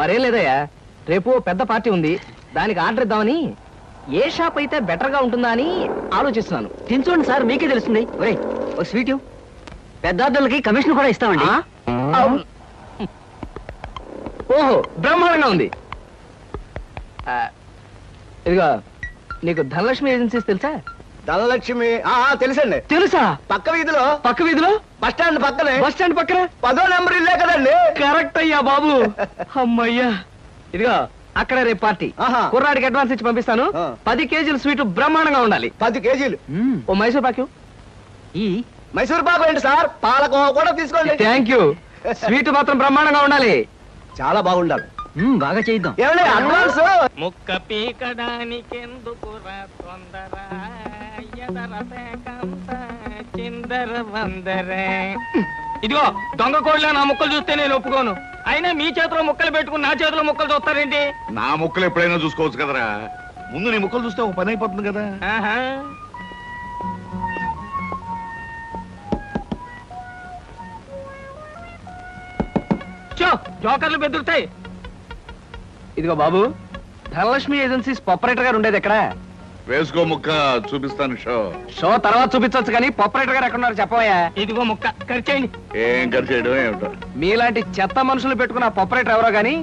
మరేం లేదయ్యా, రేపు పెద్ద పార్టీ ఉంది, దానికి ఆర్డర్ ఇద్దామని ఏ షాప్ అయితే బెటర్ గా ఉంటుందా అని ఆలోచిస్తున్నాను. తినచూడండి సార్, మీకే తెలుస్తుంది. ఒరే ఒక స్వీట్, పెద్ద ఆర్డర్లకి కమిషన్ కూడా ఇస్తామండి. ఓహో బ్రహ్మాండంగా ఉంది. ఇదిగో నీకు ధనలక్ష్మి ఏజెన్సీస్ తెలుసా? ధనలక్ష్మి తెలుసండి. తెలుసా? పక్క వీధిలో బస్ స్టాండ్ పక్కనే. బస్ స్టాండ్ పక్కన 10వ నెంబర్ ఇల్లే కదండి. కరెక్ట్ అయ్యా బాబు. అమ్మయ్యా. ఇదిగో అక్కడ రేపు పార్టీ, కుర్రాడికి అడ్వాన్స్ ఇచ్చి పంపిస్తాను. 10 కేజీల స్వీట్ బ్రహ్మాండంగా ఉండాలి. 10 కేజీలు. ఓ మైసూర్ పాకు. ఈ మైసూర్ పాకు ఏంటి సార్, పాలకోవా కూడా తీసుకోండి. Thank you. స్వీట్ మాత్రం బ్రహ్మాండంగా ఉండాలి. చాలా బాగుండాలి. బాగా చేద్దాం. ఏమండి అడ్వాన్స్? ముక్క పీకడానికెందుకురా తొందర, చిందర వందరే. ఇదిగో దొంగ కోళ్ళ నా ముక్కలు చూస్తే నేను ఒప్పుకోను. అయినా మీ చేతిలో ముక్కలు పెట్టుకుని నా చేతిలో ముక్కలు చూస్తారేంటి? నా ముక్కలు ఎప్పుడైనా చూసుకోవచ్చు కదరా, ముందు నీ ముక్కలు చూస్తే ఒక పని అయిపోతుంది కదా. జోకర్లు బెదురుతాయి. ఇదిగో బాబు, ధనలక్ష్మి ఏజెన్సీస్ ప్రొపరేటర్ గారు ఉండేది ఎక్కడ? వేసుకో ముక్క, చూపిస్తాను. షో తర్వాత చూపించవచ్చు కానీ ప్రొపరేటర్ గారు ఎక్కడున్నారు చెప్పవయ్యా. ఇదిగో ముక్క ఖర్చేయండి. ఏం ఖర్చు చేయడం ఏమిటో. మీలాంటి చెత్త మనుషులు పెట్టుకున్న ప్రొపరేటర్ ఎవరో గానీ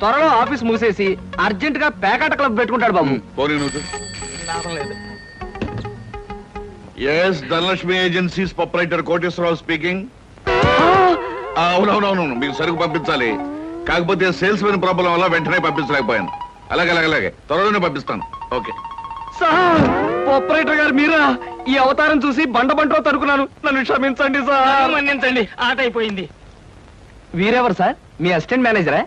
త్వరలో ఆఫీస్ మూసేసి అర్జెంట్ గా పేకాట క్లబ్ పెట్టుకుంటాడు బాబు. పోనీ నువ్వు. Yes, Dhanalakshmi agencies proprietor Koteswararao speaking. అవునవునవును, మీకు సరుకు పంపించాలి, కాకపోతే సేల్స్ మెన్ ప్రాబ్లం వల్ల వెంటనే పంపించలేకపోయాను. అలాగే త్వరలోనే పంపిస్తాను. ఓకే సార్, ప్రొపరేటర్ గారు మీరా? ఈ అవతారం చూసి బండలో తరుకున్నాను, నన్ను క్షమించండి సార్. మన్నించండి, ఆట అయిపోయింది. వీరెవరు సార్? మీ అసిస్టెంట్ మేనేజరా?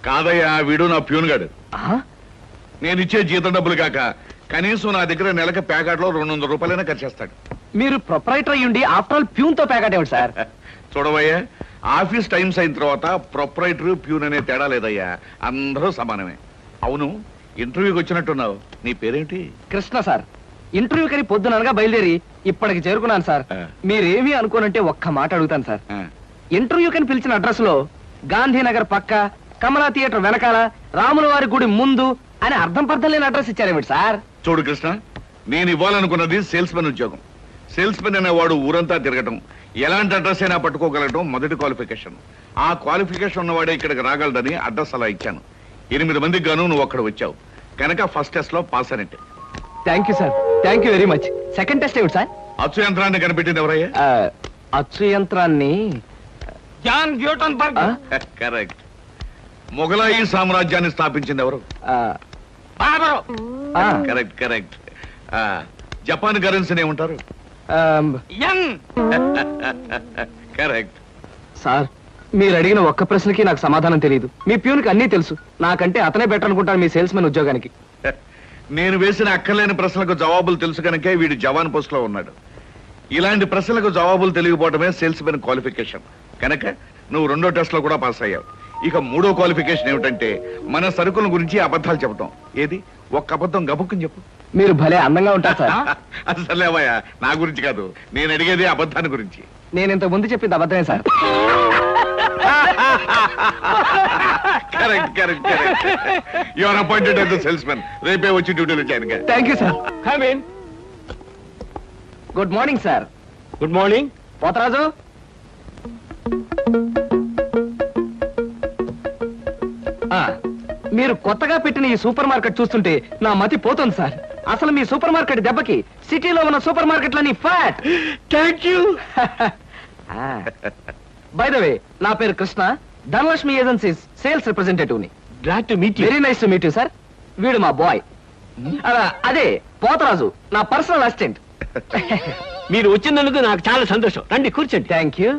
కాదయ్యా, వీడు నా ప్యూన్ గాడు. నేను ఇచ్చే జీతం డబ్బులు కాక కనీసం నా దగ్గర నెలకి ప్యాకెట్లో 200 రూపాయలైనా ఖర్చు చేస్తాడు. మీరు ప్రొపరేటర్ అయ్యుండి ఆఫ్టర్ ఆల్ ప్యూన్ తో ప్యాకెట్ ఏమిటి సార్? చూడవయ్యా, ఆఫీస్ టైమ్స్ అయిన తర్వాత ప్రొపరేటర్ ప్యూన్ అనే తేడా లేదయ్యా, అందరూ సమానమే. అవును, ఇంటర్వ్యూకి వచ్చినట్టున్నావు, నీ పేరేంటి? కృష్ణ సార్. ఇంటర్వ్యూ కని పొద్దుననగా బయలుదేరి ఇప్పటికి చేరుకున్నాను సార్. మీరేమీ అనుకోనంటే ఒక్క మాట అడుగుతాను సార్. ఇంటర్వ్యూ కని పిలిచిన అడ్రస్ లో గాంధీనగర్ పక్క, కమలా థియేటర్ వెనకాల, రాముల వారి గుడి ముందు అని అర్థం పర్థం లేని అడ్రస్ ఇచ్చారేమిటి సార్? చూడు కృష్ణ, నేను ఇవ్వాలనుకున్నది సేల్స్ మెన్ ఉద్యోగం. సేల్స్ మెన్ అనేవాడు ఊరంతా తిరగటం, ఎలాంటి అడ్రస్ అయినా పట్టుకోగలగటం మొదటి క్వాలిఫికేషన్. ఆ క్వాలిఫికేషన్ ఉన్నవాడే ఇక్కడికి రాగలడని అడ్రస్ అలా ఇచ్చాను. 8 మందికి గాను నువ్వు అక్కడ వచ్చావు కనుక ఫస్ట్ టెస్ట్ లో పాస్ అనేట్టు. Thank you sir, thank you very much. Second test ఏమిటి సార్? అచ్చు యంత్రాన్ని కనిపెట్టింది ఎవరయ్యా? అచ్చు యంత్రాన్ని జాన్ గ్యూటన్బర్గ్. కరెక్ట్. మొఘలాయి సామ్రాజ్యాన్ని స్థాపించింది ఎవరు? కరెక్ట్. జపాన్ కరెన్సీని ఏమంటారు? కరెక్ట్. సార్, మీరు అడిగిన ఒక్క ప్రశ్నకి నాకు సమాధానం తెలియదు. మీ ప్యూన్కి అన్నీ తెలుసు, నాకంటే అతనే బెటర్ అనుకుంటాను మీ సేల్స్ మెన్ ఉద్యోగానికి. నేను వేసిన అక్కర్లేని ప్రశ్నలకు జవాబులు తెలుసు కనుకే వీడు జవాన్ పోస్ట్ లో ఉన్నాడు. ఇలాంటి ప్రశ్నలకు జవాబులు తెలియకపోవడమే సేల్స్ మెన్ క్వాలిఫికేషన్. కనుక నువ్వు 2వ టెస్ట్ లో కూడా పాస్ అయ్యావు. ఇక 3వ క్వాలిఫికేషన్ ఏమిటంటే మన సరుకుల గురించి అబద్ధాలు చెప్పడం. ఏది, ఒక్క అబద్ధం గబుక్కుని చెప్పు. మీరు భలే అందంగా ఉంటారు సార్. అసలేవయ్యా, నా గురించి కాదు, నేను అడిగేది అబద్ధాన్ని గురించి. నేను ఇంత ముందు చెప్పింది అబద్ధమే sir. Correct. You are appointed as the sales men. రేపే వచ్చి డ్యూటీలో జాయిన్ గా. Thank you sir. Good morning sir. Good morning. Potharaju, మీరు కొత్తగా పెట్టిన ఈ సూపర్ మార్కెట్ చూస్తుంటే నా మతి పోతుంది సార్. అసలు మీ సూపర్ మార్కెట్ దెబ్బకి సిటీలో ఉన్న సూపర్ మార్కెట్లన్నీ ఫ్యాట్. Thank you. By the way, నా పేరు Krishna, Dhanalakshmi agencies sales representative ని. Glad to meet you. Very nice to meet you sir. వీడు మా బాయ్. అదే పోతరాజు, నా పర్సనల్ అసిస్టెంట్. మీరు వచ్చినందుకు నాకు చాలా సంతోషం. రండి కూర్చోండి. Thank you.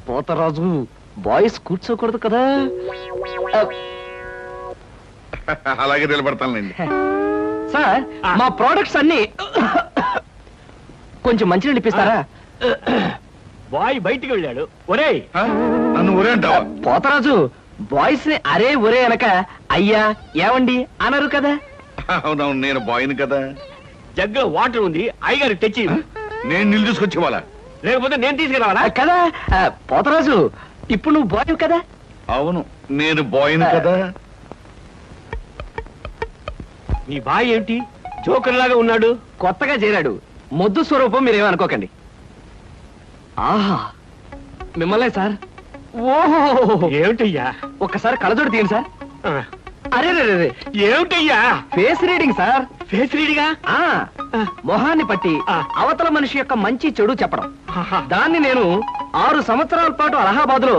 పోతరాజు, బాయ్స్ కూర్చోకూడదు కదా? అలాగే నిలబడతానండి. సార్, మా ప్రోడక్ట్స్ అన్ని కొంచెం మంచినీళ్ళు ఇప్పిస్తారా? బాయ్ బయటికి వెళ్ళాడు. ఒరేయ్, నన్ను ఒరే అంటావా? పోతరాజు, బాయ్స్ ని అరే ఒరే అనక అయ్యా ఏమండి అనరు కదా? అవునవును, నేను బాయ్ని కదా. జగ్గులో వాటర్ ఉంది, అయ్యగారు తెచ్చి. నేను నీళ్ళు తీసుకొచ్చేవాళ్ళ? లేకపోతే నేను తీసుకురావాలా? కదా పోతరాజు, ఇప్పుడు నువ్వు బాయ్ కదా? అవును, నేను బాయ్ని కదా. మీ బాయ్ ఏంటి జోకర్ లాగా ఉన్నాడు? కొత్తగా చేరాడు, మొద్దు స్వరూపం, మీరేమనుకోకండి. ఆహా, మిమ్మల్నే సార్. ఓహో, ఏమిటయ్యా? ఒక్కసారి కళ్ళజోడు తీయండి సార్. ఆ, అరే ఏమిటయ్యా? Face reading sir. ఫేస్ రీడిగా? ఆ మొహాన్ని పట్టి ఆ. అవతల మనిషి యొక్క మంచి చెడు చెప్పడం. ఆహా. దాన్ని నేను 6 సంవత్సరాల పాటు అలహాబాద్ లో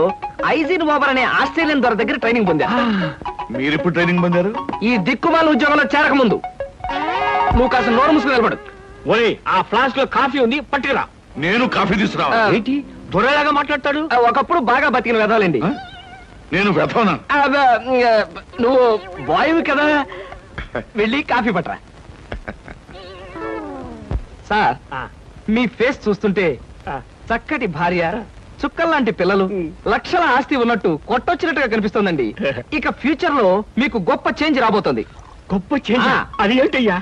ఐజిన్ ఓవర్ అనే ఆస్ట్రేలియన్ దొర దగ్గర ట్రైనింగ్ పొందా. మీరెప్పుడు ట్రైనింగ్ పొందారు? ఈ దిక్కుమాల ఉద్యోగంలో చేరక ముందు. నువ్వు కాస్త నోరు మూసుకుని నిలబడు. ఒరే, ఆ ఫ్లాస్క్ లో కాఫీ ఉంది, పట్టుకురా. నేను కాఫీ తీసుకురావా? ఆ. ఏంటి దొరలాగా మాట్లాడతాడు? ఒకప్పుడు బాగా బతికిన వెదవాలండి. ఆ? నేను వెతవనా? నువ్వు బాయ్ కదా, వెళ్ళి కాఫీ పట్టరా. సార్, ఆ, మీ ఫేస్ చూస్తుంటే ఆ. చక్కటి భార్య, చుక్కల్లాంటి పిల్లలు, లక్షల ఆస్తి ఉన్నట్టు కొట్టొచ్చినట్టుగా కనిపిస్తోందండి. ఇక ఫ్యూచర్ లో మీకు గొప్ప చేంజ్ రాబోతుంది. గొప్ప చేంజ్. ఆ. అది ఏంటయ్యా?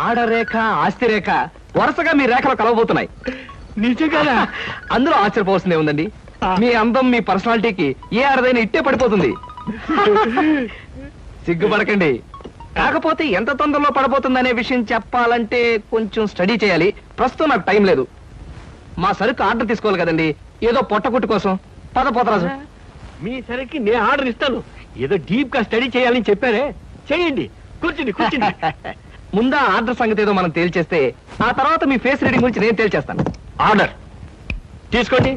ఆడరేఖ, ఆస్తి రేఖ వరుసగా మీ రేఖలు కలవబోతున్నాయి. నిజంగా? అందులో ఆశ్చర్యపోవాల్సిందే ఉందండి. ఆ. మీ అందం, మీ పర్సనాలిటీకి ఏ ఆడదైనా ఇట్టే పడిపోతుంది. సిగ్గుపడకండి. కాకపోతే ఎంత తొందరలో పడబోతుందనే విషయం చెప్పాలంటే కొంచెం స్టడీ చేయాలి. ప్రస్తుతం నాకు టైం లేదు. మా సరుకు ఆర్డర్ తీసుకోవాలి కదండి, ఏదో పొట్టకుట్టు కోసం. పద పోతరాజు. మీ సరికి నేను ఆర్డర్ ఇస్తాను. ఏదో డీప్ గా స్టడీ చేయాలని చెప్పారే, చేయండి. కూర్చుని కూర్చుని. ముందా ఆర్డర్ సంగతి ఏదో మనం తేల్చేస్తే ఆ తర్వాత మీ ఫేస్ రీడింగ్ గురించి నేను తేల్చేస్తాను. ఆర్డర్ తీసుకోండి.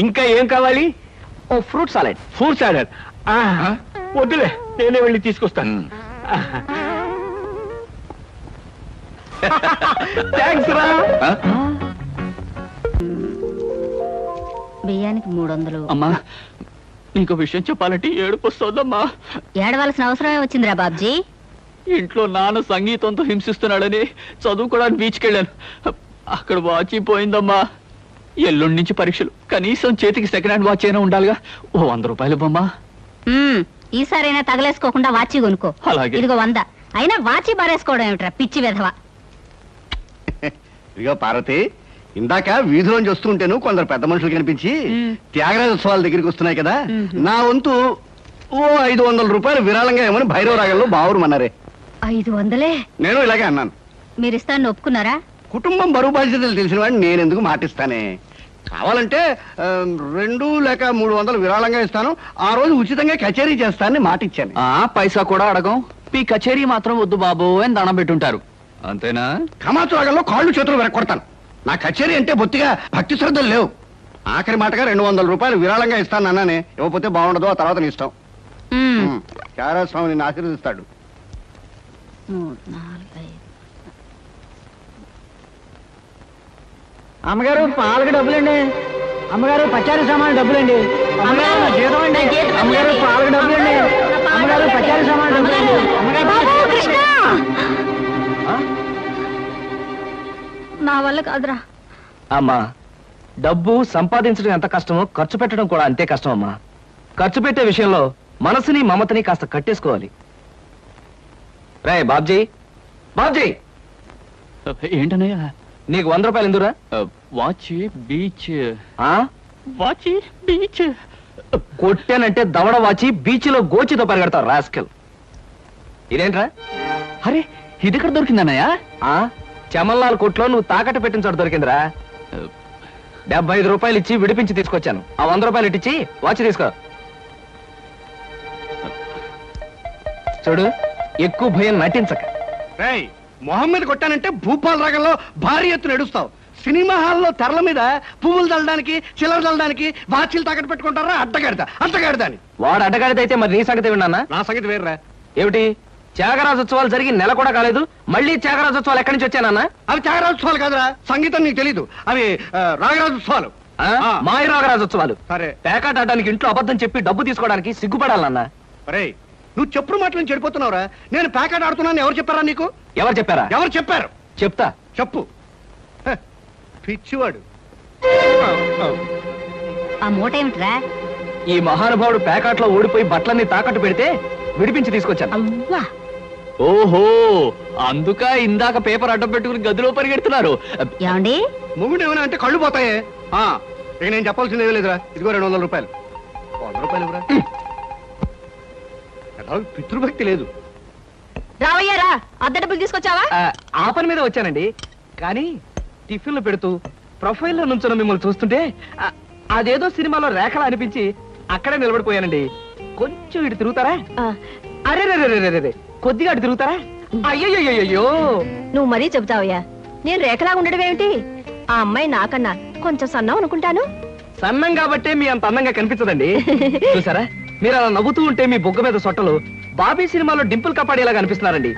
ఇంకా ఏం కావాలి? ఓ ఫ్రూట్ సాలెడ్. Fruits order. వద్దులే, నేనే వెళ్ళి తీసుకొస్తాను. థ్యాంక్స్ రా. బియ్యానికి 300. అమ్మా, నీకు విషయం చెప్పాలంటే ఏడుపు వస్తుందమ్మా. ఏడవలసిన అవసరమే వచ్చిందిరా బాబ్జీ. ఇంట్లో నాన్న సంగీతంతో హింసిస్తున్నాడని చదువుకోవడానికి బీచ్కి వెళ్ళాను. అక్కడ వాచ్ పోయిందమ్మా. ఎల్లుండి నుంచి పరీక్షలు, కనీసం చేతికి సెకండ్ హ్యాండ్ వాచ్ అయినా ఉండాలిగా. ఓ 100 రూపాయలు బొమ్మా. ఈసారైనా తగలేసుకోకుండా వాచి కొనుక్కో. అలాగే. ఇదిగో 100. అయినా వాచి బారేసుకోవడం ఏమిట్రా పిచ్చి వెధవ. ఇదిగో పార్వతి, ఇందాక వీధిలోంచి వస్తుంటేను కొందరు పెద్ద మనుషులు కనిపించి త్యాగరాజోత్సవాల దగ్గరికి వస్తున్నాయి కదా, నా వంతు ఓ 500 రూపాయలు విరాళంగా ఏమని భైరవ రాగంలో బావురమన్నారే. 500? నేను ఇలాగే అన్నాను. మీరిస్తాను ఒప్పుకున్నారా? కుటుంబం బరువు బాధ్యతలు తెలిసిన వాడిని నేను ఎందుకు మాటిస్తానే. కావాలంటే 2 లేక 300 విరాళంగా ఇస్తాను. ఆ రోజు ఉచితంగా కచేరీ చేస్తానని మాటిచ్చాను. పైసా కూడా అడగం. మీ కచేరీ మాత్రం వద్దు బాబు అని దండం పెట్టుంటారు, అంతేనా? కమాతు రాగంలో కాళ్ళు చేతులు వెనక్కొడతాను. నా కచేరీ అంటే బొత్తిగా భక్తి శ్రద్ధలు లేవు. ఆఖరి మాటగా 200 రూపాయలు విరాళంగా ఇస్తాను అన్నానే. ఇవ్వకపోతే బాగుండదు, ఆ తర్వాత నీ ఇష్టం. త్యాగరాజ స్వామి నిన్ను ఆశీర్వదిస్తాడు. 3, 4, 5. అమ్మగారు పాలకు డబ్బులండి. అమ్మగారు పచారీ సామాన్ డబ్బులండి. అమ్మగారు నా జీతం అండి. అమ్మగారు పాలకు డబ్బులండి. అమ్మగారు పచారీ సామాన్ డబ్బులండి. నా వల్ల కాదురా. అమ్మా, డబ్బు సంపాదించడం ఎంత కష్టమో ఖర్చు పెట్టడం కూడా అంతే కష్టం అమ్మా. ఖర్చు పెట్టే విషయంలో మనసుని మమతని కాస్త కట్టేసుకోవాలి. రే బాబ్జీ, బాబ్జీ, ఏంటన్నయ్య? నీకు 100 రూపాయలు ఎందురా? Watch beach. ఆ? వాచ్ బీచ్ కొట్టానంటే దవడ వాచి బీచ్లో గోచితో పరిగెడతావు రాస్కెల్. ఇదేంట్రా? అరే, ఇది ఎక్కడ దొరికిందన్నయ్య? ఆ చమల్లాల్ కొట్లో నువ్వు తాకట్టు పెట్టిన చోట దొరికిందిరా. 75 రూపాయలు ఇచ్చి విడిపించి తీసుకొచ్చాను. ఆ 100 రూపాయలు ఇట్టించి వాచ్ తీసుకో. చూడు, ఎక్కువ భయం నటించక. రేయ్, మొహం మీద కొట్టానంటే భూపాల్ రాగంలో భారీ ఎత్తున ఎడుస్తావు. సినిమా హాల్లో తెరల మీద పువ్వులు చల్లడానికి, చిల్లర చల్లడానికి వాచీలు తాకట్టు పెట్టుకుంటారా? అడ్డగాడిదా అని. వాడు అడ్డగాడిదైతే మరి నీ సంగతి విన్నానా? నా సంగతి వేర్రా. ఏమిటి, త్యాగరాజోత్సవాలు జరిగి నెల కూడా కాలేదు, మళ్ళీ త్యాగరాజోత్సవాలు ఎక్కడి నుంచి వచ్చానన్నా? అవి త్యాగరాజోత్సవాలు కాదురా, సంగీతం నీకు తెలీదు. అవి రాగరాజోత్సవాలు. మాయ రాగరాజోత్సవాలు. సరే, పేకాట ఆడడానికి ఇంట్లో అబద్ధం చెప్పి డబ్బు తీసుకోవడానికి సిగ్గుపడాలన్నా. రేయ్, నువ్వు చెప్పుడు మాటలు చెడిపోతున్నావురా. నేను ప్యాకెట్ ఆడుతున్నాను ఎవరు చెప్పారా నీకు? ఎవరు చెప్పారా? ఎవరు చెప్పారు? చెప్తా. చెప్పు. హ, పిచ్చివాడు. ఆ మూట ఏమిట్రా? ఈ మహానుభావుడు పేకాట్లో ఓడిపోయి బట్టలన్నీ తాకట్టు పెడితే విడిపించి తీసుకొచ్చాను. అవ్వా, ఓహో, అందుక ఇందాక పేపర్ అడ్డం పెట్టుకుని గదిలో పరిగెడుతున్నారు. ఏమండి మొగుడు ఏమైనా అంటే కళ్ళు పోతాయే. ఇక నేను చెప్పాల్సింది ఏమీ లేదురా. ఇదిగో 200 రూపాయలు. 100 రూపాయలు ఇవ్వరా. పితృభక్తి లేదు. రావయ్యారా అద్దె డబ్బులు తీసుకొచ్చావా? ఆ పని మీద వచ్చానండి. కానీ టిఫిన్లు పెడుతూ ప్రొఫైల్లో నుంచున్న మిమ్మల్ని చూస్తుంటే అదేదో సినిమాలో రేఖలా అనిపించి అక్కడే నిలబడిపోయానండి. కొంచెం ఇటు తిరుగుతారా? అరే రే కొద్దిగా అటు తిరుగుతారా? అయ్యో నువ్వు మరీ చెబుతావయ్యా. నేను రేఖలా ఉండడం ఏమిటి? ఆ అమ్మాయి నాకన్నా కొంచెం సన్నం అనుకుంటాను. సన్నం కాబట్టే మీ అంత అందంగా కనిపించదండి. చూసారా, మీరు అలా నవ్వుతూ ఉంటే మీ బొగ్గ మీద సొట్టలు బాబీ సినిమాలో డింపుల్ కపాడేలాగా అనిపిస్తున్నారండి.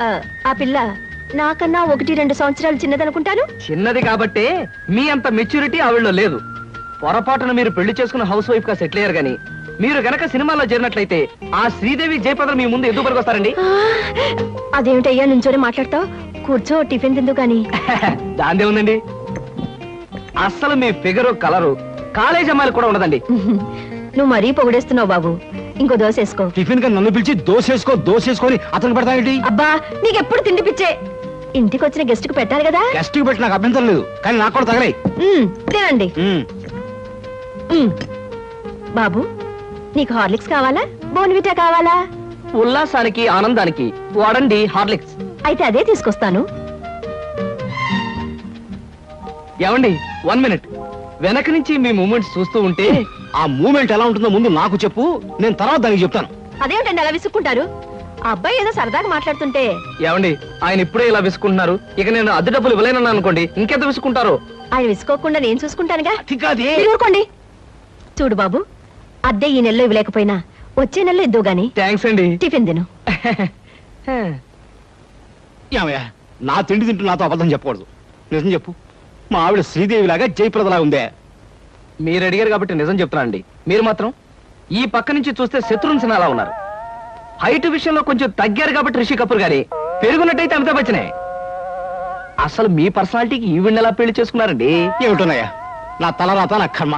ఆ పిల్ల నాకన్నా 1-2 సంవత్సరాలు చిన్నదనుకుంటాను. చిన్నది కాబట్టే మీ అంత మెచ్యూరిటీ ఆవిడలో లేదు. పొరపాటున మీరు పెళ్లి చేసుకున్న హౌస్ వైఫ్ గా సెటిల్ అయ్యారు గాని మీరు గనక సినిమాలో చేరినట్లయితే ఆ శ్రీదేవి జయప్రద మీ ముందు ఎందుకు పనికొస్తారండి? అదేమిటయ్యా నుంచోనే మాట్లాడతావు? కూర్చో, టిఫిన్ తిందు గాని. దాందే ఉందండి. అస్సలు మీ ఫిగరు కలరు కాలేజ్ అమ్మాయిలు కూడా ఉండదండి. నువ్వు మరీ పొగిడేస్తున్నావు బాబు. ఇంకో దోశ వేసుకో. టిఫిన్ గా నన్ను పిలిచి దోసేసుకొని అతను పెడతాయి. అబ్బా, నీకెప్పుడు తిండి పిచ్చే. ఇంటికి వచ్చిన గెస్ట్ కు పెట్టాలి కదా. గెస్ట్ కి పెట్టి నాకు అభ్యంతరం లేదు, కానీ నాకు కూడా తగలే. తినండి. బాబు, నీకు హార్లిక్స్ కావాలా, బోన్విటా కావాలా? ఉల్లాసానికి ఆనందానికి వాడండి హార్లిక్స్. అయితే అదే తీసుకొస్తాను. ఏమండి, 1 మినిట్. వెనక నుంచి మీ మూమెంట్స్ చూస్తూ ఉంటే ఆ మూమెంట్ ఎలా ఉంటుందో ముందు నాకు చెప్పు, నేను తర్వాత దానికి చెప్తాను. అదేమిటండి అలా విసుక్కుంటారు? ఆ అబ్బాయి ఏదో సరదాగా మాట్లాడుతుంటే. ఏమండి, ఆయన ఇప్పుడే ఇలా విసుకుంటున్నారు. ఇక నేను అద్దె డబ్బులు ఇవ్వలేనన్నా అనుకోండి, ఇంకెంత విసుకుంటారు? ఆయన విసుకోకుండా నేను చూసుకుంటానుగా. కాదే. మీరు ఊరుకోండి. చూడు బాబు, అద్దె ఈ నెలలో ఇవ్వలేకపోయినా వచ్చే నెలలో ఇద్దు గాని. థ్యాంక్స్ అండి. టిఫిన్ తిను. ఏమయ్యా, నా తిండి తింటూ నాతో అబద్ధం చెప్పకూడదు. నిజం చెప్పు, మా ఆవిడ శ్రీదేవిలాగా జయప్రదలా ఉందే? మీరు అడిగారు కాబట్టి నిజం చెప్తున్నానండి. మీరు మాత్రం ఈ పక్క నుంచి చూస్తే శత్రుఘ్న సిన్హా ఉన్నారు. హైట్ విషయంలో కొంచెం తగ్గారు కాబట్టి రిషి కపూర్ గారి, పెరుగున్నట్టయితే అమితాబ్ బచ్చనే. అసలు మీ పర్సనాలిటీకి ఈవిడ్ని ఎలా పెళ్లి చేసుకున్నారండి? ఏమిటోనయ్యా, నా తలరాత నా కర్మ.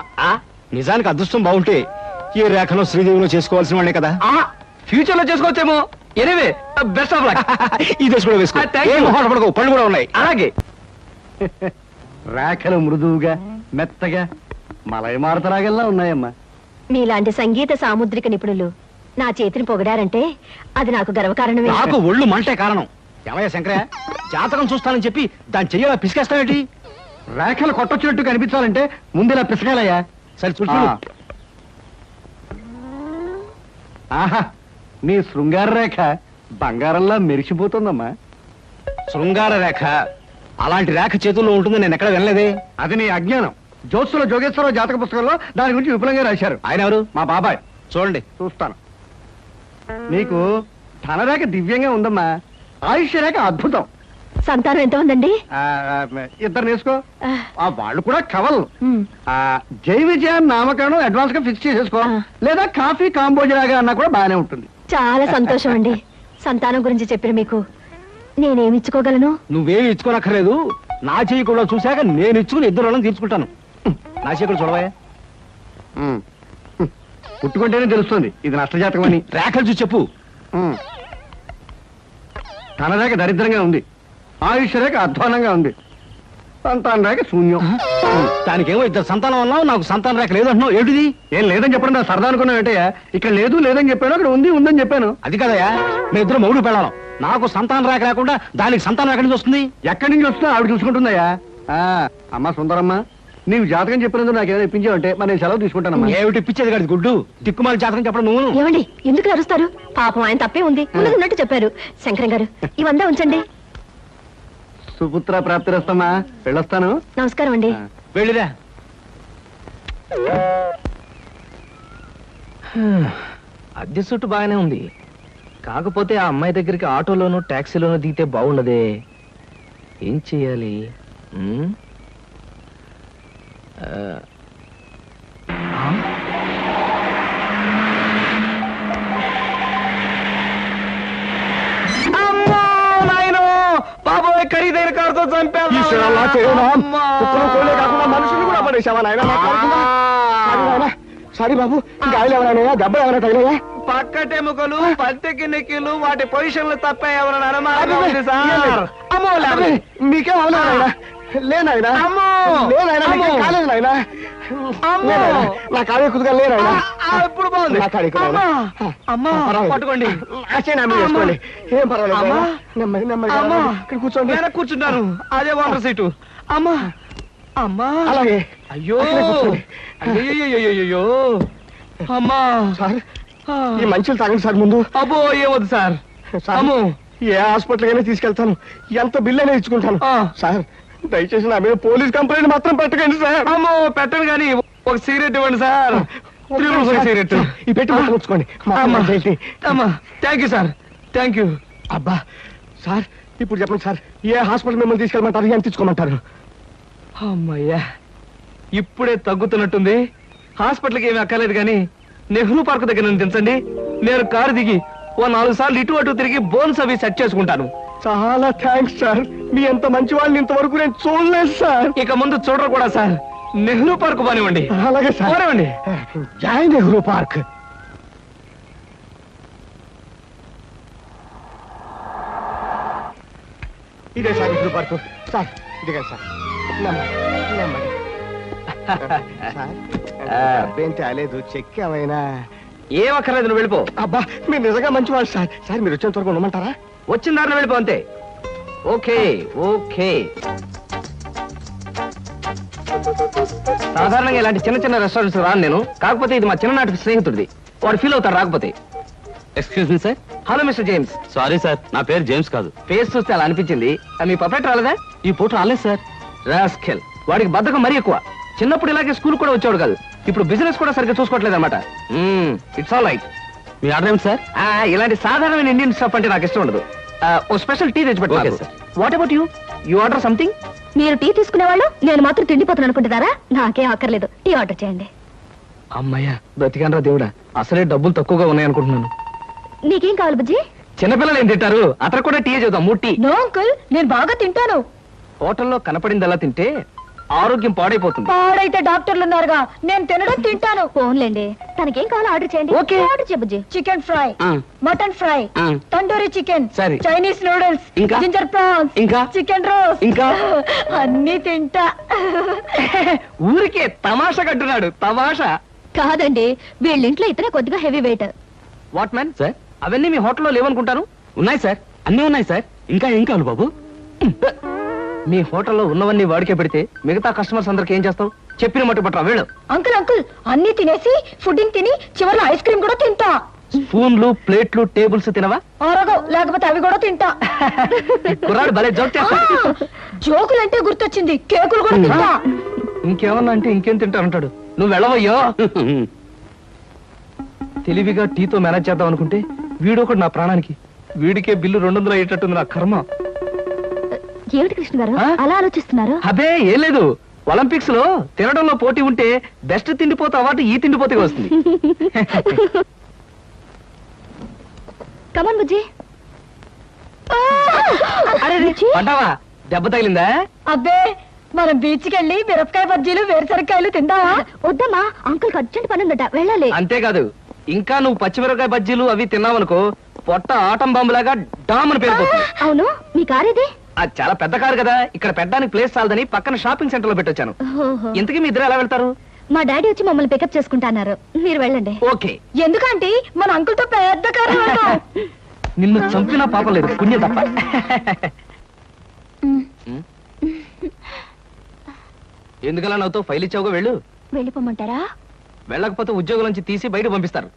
నిజానికి అదృష్టం బాగుంటే ఈ రేఖలో శ్రీదేవిలో చేసుకోవాల్సిన వాడే కదా. ఫ్యూచర్ లో చేసుకోవచ్చేమో. Anyway, best of luck. ఈ దశ కూడా వేసుకో. ఏం మొహమాట పళ్ళు కూడా ఉన్నాయి. అలాగే. రేఖలు మృదువుగా మెత్తగా మలయమారుతరాగల్లా ఉన్నాయమ్మా. మీలాంటి సంగీత సాముద్రిక నిపుణులు నా చేతిని పొగిడారంటే అది నాకు గర్వకారణమే. నాకు ఒళ్ళు మంటే కారణం. ఏమయ్యా శంకరయ్య, జాతకం చూస్తానని చెప్పి దాన్ని చెయ్యాలా పిసికేస్తావేంటి? రేఖలు కొట్టొచ్చినట్టు కనిపించాలంటే ముందులా పిసకాలయ్యా. సరే చూడు. ఆహా, నీ శృంగార రేఖ బంగారంలా మెరిసిపోతుందమ్మా. శృంగార రేఖ అలాంటి రేఖ చేతుల్లో ఉంటుందని నేను ఎక్కడ వినలేదే. అది నీ అజ్ఞానం. జ్యోత్సుల జోగేశ్వరరావు జాతక పుస్తకంలో దాని గురించి విపులంగా రాశారు. ఆయన ఎవరు? మా బాబాయ్. చూడండి, చూస్తాను. నీకు ధనరేఖ దివ్యంగా ఉందమ్మా. ఆయుష్య రేఖ అద్భుతం. సంతానం ఎంత ఉందండి? 2 వేసుకో. వాళ్ళు కూడా కవల్. జై విజయాన్ని నామకరణం అడ్వాన్స్ గా ఫిక్స్ చేసేసుకో. లేదా కాఫీ కాంబోజలాగా అన్నా కూడా బాగానే ఉంటుంది. చాలా సంతోషం అండి. సంతానం గురించి చెప్పిన మీకు నేనేమి ఇచ్చుకోగలను? నువ్వేమి ఇచ్చుకోనక్కర్లేదు. నా చెయ్యి కూడా చూశాక నేను ఇచ్చుకుని 2 రోజులను తీర్చుకుంటాను. నా చెయ్యి కూడా చూడవా. పుట్టుకుంటేనే తెలుస్తుంది ఇది నష్టజాతకం అని. రేఖలు చూసి చెప్పు. తన రేఖ దరిద్రంగా ఉంది, ఆయుష్ రేఖ అధ్వానంగా ఉంది, సంతాన రేఖ శూన్యం. దానికేమో 2 సంతానం అన్నావు, నాకు సంతాన రేఖ లేదంటున్నావు. ఏంటిది? ఏం లేదని చెప్పడం నా సరదా అనుకున్నావు ఏంటయ్యా? ఇక్కడ లేదు లేదని చెప్పాను, అక్కడ ఉంది ఉందని చెప్పాను. అది కదయ్యా, మేము 2 మొగుడు పెళ్ళాం. నాకు సంతాన రేఖ లేకుండా దానికి సంతానం ఎక్కడి నుంచి వస్తుంది? ఎక్కడి నుంచి వస్తుందో ఆవిడ చూసుకుంటుందయ్యా. అమ్మా సుందరమ్మ, నీవు జాతకం చెప్పినందుకు నాకు ఏదైనా ఇప్పించావంటే మరి నేను సెలవు తీసుకుంటానమ్మా. ఏమిటి ఇప్పించేది కాదు గుడ్డు, తిక్కుమాలి జాతకం చెప్పడం నువ్వు. ఏమండి, ఎందుకు అరుస్తారు? పాపం ఆయన తప్పే ఉంది, ఉన్నట్టు చెప్పారు. శంకరం గారు, ఇవంతా ఉంచండి. సుపుత్ర ప్రాప్తిరస్తమ్మా, వెళ్ళొస్తాను. నమస్కారం అండి. వెళ్ళిరా. అద్దె సుట్టు బాగానే ఉంది. కాకపోతే ఆ అమ్మాయి దగ్గరికి ఆటోలోనూ టాక్సీలోనూ దిగితే బాగుండదే. ఏం చెయ్యాలి? బాబోయ్, ఖరీదైన కారుతో చంపాను. మనుషులు కూడా పడేసావా నాయన? సారీ బాబు, గాయలు ఎవరైనా దెబ్బలు ఎవరైనా తగిలాయా? పక్కటెముకలు, పత్తెకి నెక్కిలు, వాటి పొజిషన్లు తప్ప ఎవరైనా అనుమానం ఉంది సార్. మీకేం అవునా లేనాయన? అమ్మో కాలేదు నాయన నా కాడే కుదుగా లేరు ఇప్పుడు బాగుంది. నా కాడే అమ్మా, అమ్మా, పట్టుకోండి. చేసుకోండి ఏం పర్వాలేదు అమ్మా. నెమ్మది నెమ్మది అమ్మా, ఇక్కడ కూర్చోండి నేను కూర్చుంటాను. అదే వాటర్ సీటు. అమ్మా, అమ్మా, అలాగే అయ్యో, అక్కడే కూర్చోండి. అయ్యో, అమ్మా. సార్ ఈ మంచులు తాగండి సార్ ముందు. అబ్బో ఏమొద్దు సార్. సార్, అమ్మో. ఏ హాస్పిటల్ అయినా తీసుకెళ్తాను, ఎంత బిల్ అయినా ఇచ్చుకుంటాను. ఆ. సార్ దయచేసి నా మీద పోలీస్ కంప్లైంట్ మాత్రం పెట్టకండి సార్. అమ్మో పెట్టను కానీ ఒక సిగరెట్ ఇవ్వండి సార్. 3 రూపీస్ ఒక సిగరెట్. ఈ పెట్టి మాత్రం ఉంచుకోండి. అమ్మా, చేయండి. అమ్మా, thank you sir, thank you. అబ్బా సార్ ఇప్పుడు చెప్పండి సార్, ఏ హాస్పిటల్ మిమ్మల్ని తీసుకెళ్ళమంటారు, ఎంత తీసుకోమంటారు? అమ్మయ్యా, ఇప్పుడే తగ్గుతున్నట్టుంది. హాస్పిటల్కి ఏమీ అక్కర్లేదు కానీ నెహ్రూ పార్క్ దగ్గర నన్ను దించండి. నేను కారు దిగి ఓ 4 సార్లు ఇటు అటు తిరిగి బోన్స్ అవి సెట్ చేసుకుంటాను. చాలా థ్యాంక్స్ సార్, మీ ఎంత మంచి వాళ్ళని ఇంతవరకు నేను చూడలేదు సార్. ఇక ముందు చూడరు కూడా సార్. నెహ్రూ పార్క్ బానివ్వండి. అలాగే సార్. పోనివ్వండి. జై నెహ్రూ పార్క్. ఇదే సార్ నెహ్రూ పార్క్. సార్ ఇదిగా సార్. నెమ్మది, నెమ్మది. సార్ అబ్బేం తేలేదు, చెక్ ఏమైనా? ఏం అక్కర్లేదు, నువ్వు వెళ్ళిపో. అబ్బా మీరు నిజంగా మంచివాళ్ళు సార్. సార్ మీరు వచ్చేంత వరకు ఉండమంటారా? వచ్చిన దారిలో వెళ్ళిపో అంతే. Okay okay. సాధారణంగా ఇలాంటి చిన్న చిన్న రెస్టారెంట్స్ రాను నేను. కాకపోతే ఇది మా చిన్ననాటి స్నేహితుడిది. వాడు ఫీల్ అవుతారు రాకపోతే. Excuse me sir. Hello mister James. Sorry sir, నా పేరు జేమ్స్ కాదు. ఫేస్ చూస్తే అలా అనిపించింది. మీ పర్ఫెక్ట్ రాలేదా? ఈ పూట రాలేదు సార్. రాస్కెల్, వాడికి బద్ధకం మరీ ఎక్కువ. చిన్నప్పుడు ఇలాగే స్కూల్ కూడా వచ్చాడు కాదు. ఇప్పుడు బిజినెస్ కూడా సరిగ్గా చూసుకోవట్లేదు అనమాట. It's all right. Me order ఏమిటి సార్? ఇలాంటి సాధారణమైన ఇండియన్ స్టఫ్ అంటే నాకు ఇష్టం ఉండదు. ఓ స్పెషల్ టీ తెచ్చి Okay, పెట్టాలి. sir. What about you? You order something? మీరు టీ తీసుకునేవాళ్ళు, నేను మాత్రం తిండిపోతాను అనుకుంటున్నారా? నాకేం అక్కర్లేదు, టీ ఆర్డర్ చేయండి. అమ్మయ్యా, బ్రతికానరా దేవుడా. అసలే డబ్బులు తక్కువగా ఉన్నాయనుకుంటున్నాను. నీకేం కావాలి బుజ్జి? చిన్నపిల్లలు ఏం తింటారు? అతను కూడా టీ చేద్దాం. 3 టీ. నో అంకుల్, నేను బాగా తింటాను. హోటల్లో కనపడిందల్లా తింటే ఆరోగ్యం పాడైపోతుంది. పాడైతే డాక్టర్లు ఉన్నారుగా, నేను తినడం తింటాను. ఫోన్లేండి, తనకేం కావాలో ఆర్డర్ చేయండి. ఓకే. ఆర్డర్ చేయ బుజ్జి. చికెన్ ఫ్రై, ఆ. మటన్ ఫ్రై, ఆ. తండూరి చికెన్, సరే. చైనీస్ నూడిల్స్, ఇంకా? జింజర్ ప్రాన్స్, ఇంకా? చికెన్ రోస్, ఇంకా? అన్ని తింటా. ఊరికే తమాషా కట్టున్నాడు. తమాషా. కాదండి, వీళ్ళింట్లో ఇతనే కొద్దిగా heavy weight. What man sir అవన్నీ మీ హోటల్లో లేవనుకుంటాను. ఉన్నాయి సార్, అన్నీ ఉన్నాయి సార్. ఇంకా ఏం కావాలి బాబు? మీ హోటల్లో ఉన్నవన్నీ వాడికే పెడితే మిగతా కస్టమర్స్ అందరికి ఏం చేస్తావు? చెప్పిన మట్టు పట్టరా వీళ్ళు. అంకుల్ అంకుల్, అన్ని తినేసి ఫుడ్డింగ్ తిని చివరిలో ఐస్ క్రీమ్ కూడా తింటా. స్పూన్లు, ప్లేట్లు, టేబుల్స్ తినవా? ఆరోగో, లేకపోతే అవి కూడా తింటా. కుర్రాడు భలే జోక్ చేస్తాడు. జోకులంటే గుర్తొచ్చింది, కేకులు కూడా తింటా. ఇంకేమన్నా అంటే ఇంకేం తింటానంటాడు. నువ్వు వెళ్ళవయ్యో. తెలివిగా టీతో మేనేజ్ చేద్దాం అనుకుంటే వీడొకడు నా ప్రాణానికి. వీడికే బిల్లు 200 అయ్యేటట్టుంది నా కర్మ. ఏమిటి కృష్ణ గారు ఆ? అలా ఆలోచిస్తున్నారు? అదే ఏం లేదు. ఒలింపిక్స్ లో తినడంలో పోటీ ఉంటే బెస్ట్ తిండిపోతే అవార్డు ఈ తిండిపోతేగా వస్తుంది. కమన్ బుజ్జి. అరే పడ్డావా? దెబ్బ తగిలిందా? అబ్బే, మనం బీచ్ కి వెళ్ళి మిరపకాయ బజ్జీలు, వేరుసరికాయలు తిందామా? వద్దమ్మా, అంకుల్ అర్జెంట్ పని ఉందట, వెళ్ళాలి. అంతేకాదు, ఇంకా నువ్వు పచ్చిమిరపకాయ బజ్జీలు అవి తిన్నావనుకో పొట్ట ఆటం బాంబులాగా డామ్ అని పేరుపోతుంది. అవును, మీ కార్ ఇది? అది చాలా పెద్ద కారు కదా, ఇక్కడ పెట్టడానికి ప్లేస్ చాలదని పక్కన షాపింగ్ సెంటర్ లో పెట్టొచ్చాను. ఇంతకీ మీ ఇద్దరు ఎలా వెళ్తారు? మా డాడీ వచ్చి మమ్మల్ని పికప్ చేసుకుంటాన్నారు, మీరు వెళ్ళండి. ఓకే. ఎందుకంటే మన అంకుల్ తో పెద్ద కారు వెళ్దాం. నిన్ను చంపినా పాపం లేదు, పుణ్యం తప్ప. ఎందుకలా నవ్వుతో ఫైల్ ఇచ్చావుగా వెళ్ళు. వెళ్ళిపోమంటారా? వెళ్ళకపోతే ఉద్యోగం నుంచి తీసి బయట పంపిస్తారు.